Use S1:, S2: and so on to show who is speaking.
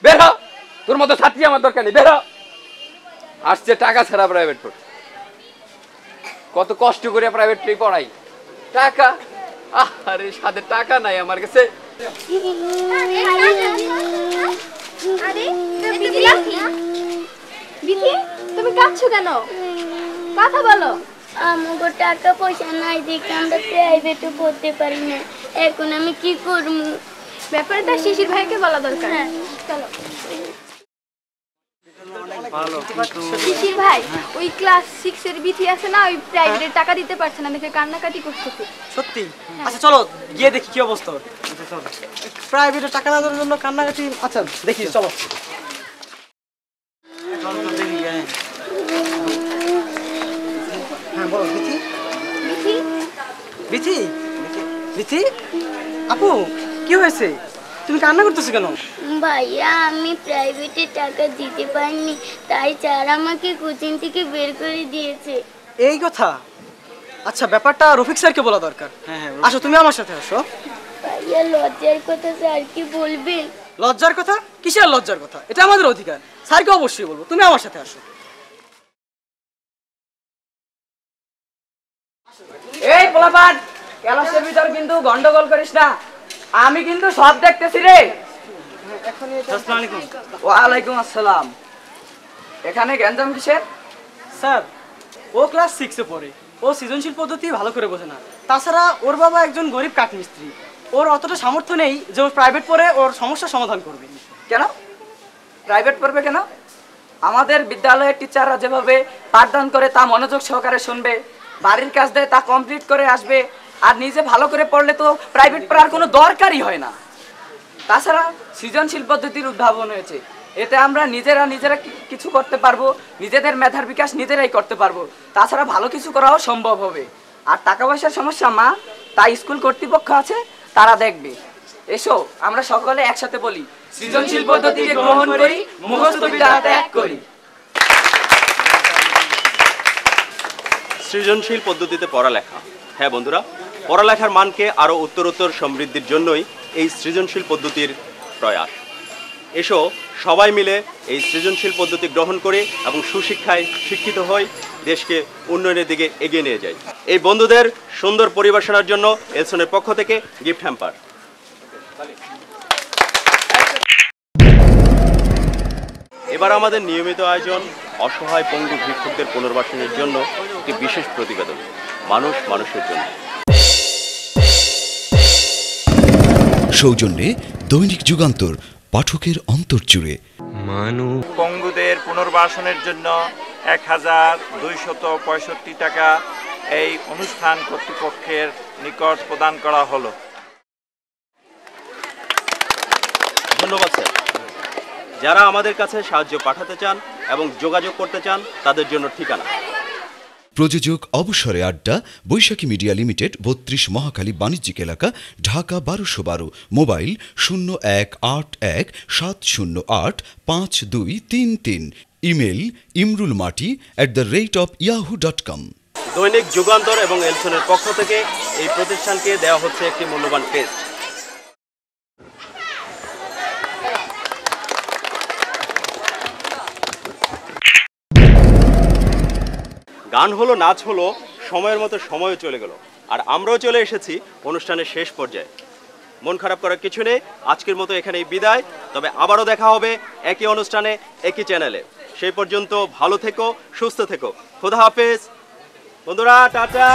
S1: বের হ, তোর মতো ছাত্রী আমার দরকার নেই, বের হ। আসছে টাকা ছাড়া প্রাইভেট পড়তে, কত কষ্ট করে প্রাইভেট পড়াই, টাকা, আরে সাথে টাকা নাই আমার কাছে।
S2: তুমি কাঁদছো কেন? কথা বলো।
S3: আমাকে টাকা পয়সা নাই দেখে আমরা প্রাইভেটে পড়তে পারি না, এখন আমি কি করব?
S2: ব্যাপারটা শিশির ভাইকে বলা দরকার। চলো। শিশির ভাই, ওই ক্লাস 6 এর বিথি আছে না, ওই প্রাইভেটের টাকা দিতে পারছে না দেখে কান্নাকাটি করতেছে।
S4: সত্যি? আচ্ছা চলো গিয়ে দেখি কি অবস্থা। প্রাইভেটে টাকা না দেওয়ার জন্য কান্নাকাটি? আচ্ছা দেখি, চলো। হ্যাঁ বলো। বিথি বিথি বিথি আপু, কি হয়েছে? তুমি কান্না করতেছো কেন?
S3: ভাইয়া, আমি প্রাইভেটে টাকা দিতে পারিনি, তাই স্যার আমাকে কোচিং থেকে বের করে দিয়েছে।
S4: এই কথা? আচ্ছা, ব্যাপারটা রফিক স্যারকে বলা দরকার। আসো, তুমি আমার সাথে আসো।
S3: ভাইয়া, লজ্জার কথা স্যার কি বলবেন?
S4: লজ্জার কথা? কিসের লজ্জার কথা? এটা আমাদের অধিকার, স্যারকে অবশ্যই বলবো। তুমি আমার সাথে আসো।
S5: এই পোলাপান, ক্লাসের ভিতর কিন্তু গন্ডগোল করিস না, আমি কিন্তু সব দেখতেছি রে। ওয়ালাইকুম আসসালাম। এখানে গ্যাঞ্জাম কিসের?
S4: স্যার, ও ক্লাস 6 এ পড়ে, ও সৃজনশীল পদ্ধতি ভালো করে বোঝে না। তাছাড়া ওর বাবা একজন গরিব কাঠমিস্ত্রি, ওর অতটা সামর্থ্য নেই যে ও প্রাইভেট পড়ে ওর সমস্যার সমাধান করবে।
S5: কেন প্রাইভেট পড়বে কেন? আমাদের বিদ্যালয়ের টিচাররা যেভাবে পাঠদান করে তা মনোযোগ সহকারে শুনবে, বাড়ির কাজ দেয় তা কমপ্লিট করে আসবে, আর নিজে ভালো করে পড়লে তো প্রাইভেট পড়ার কোনো দরকারই হয় না। তাছাড়া সৃজনশীল পদ্ধতির উদ্ভাবন হয়েছে, এতে আমরা নিজেরা কিছু করতে পারবো, নিজেদের মেধার বিকাশ নিজেরাই করতে পারবো, তাছাড়া ভালো কিছু করাও সম্ভব হবে। আর টাকা পয়সার সমস্যা মা, তাই স্কুল কর্তৃপক্ষ আছে, তারা দেখবে। এসো আমরা সকলে একসাথে বলি, সৃজনশীল পদ্ধতিকে গ্রহণ করি, মুখস্থ বিদ্যা ত্যাগ করি।
S6: সৃজনশীল পদ্ধতিতে পড়ালেখা। হ্যাঁ বন্ধুরা, পড়ালেখার মানকে আরও উত্তরোত্তর সমৃদ্ধির জন্যই এই সৃজনশীল পদ্ধতির প্রয়াস। এসো সবাই মিলে এই সৃজনশীল পদ্ধতি গ্রহণ করে এবং সুশিক্ষায় শিক্ষিত হই, দেশকে উন্নয়নের দিকে এগিয়ে নিয়ে যাই। এই বন্ধুদের সুন্দর পরিবেশনার জন্য এলসনের পক্ষ থেকে গিফট হ্যাম্পার। এবার আমাদের নিয়মিত আয়োজন অসহায় পঙ্গু ভিক্ষুকদের পুনর্বাসনের জন্য একটি বিশেষ প্রতিবেদন, মানুষ মানুষের জন্য।
S7: সৌজন্যে দৈনিক যুগান্তর, পাঠকের অন্তর জুড়ে।
S8: পঙ্গুদের পুনর্বাসনের জন্য 1265 টাকা এই অনুষ্ঠান কর্তৃপক্ষের নিকট প্রদান করা হলো।
S6: ধন্যবাদ স্যার। যারা আমাদের কাছে সাহায্য পাঠাতে চান এবং যোগাযোগ করতে চান তাদের জন্য ঠিকানা:
S7: প্রযোজক অবসরে আড্ডা, বৈশাখী মিডিয়া লিমিটেড, 32 মহাখালী বাণিজ্যিক এলাকা, ঢাকা 1212। মোবাইল 018170852333। Email imrulmati@yahoo.com।
S6: দৈনিক যুগান্তর এবং এলসনের পক্ষ থেকে এই প্রতিষ্ঠানকে দেওয়া হচ্ছে একটি মূল্যবান টেস্ট। গান হলো, নাচ হলো, সময়ের মতো সময়ও চলে গেল, আর আমরাও চলে এসেছি অনুষ্ঠানের শেষ পর্যায়ে। মন খারাপ করার কিছু নেই, আজকের মতো এখানেই বিদায়। তবে আবারও দেখা হবে একই অনুষ্ঠানে, একই চ্যানেলে। সেই পর্যন্ত ভালো থেকো, সুস্থ থেকো। খোদা হাফেজ বন্ধুরা, টাটা।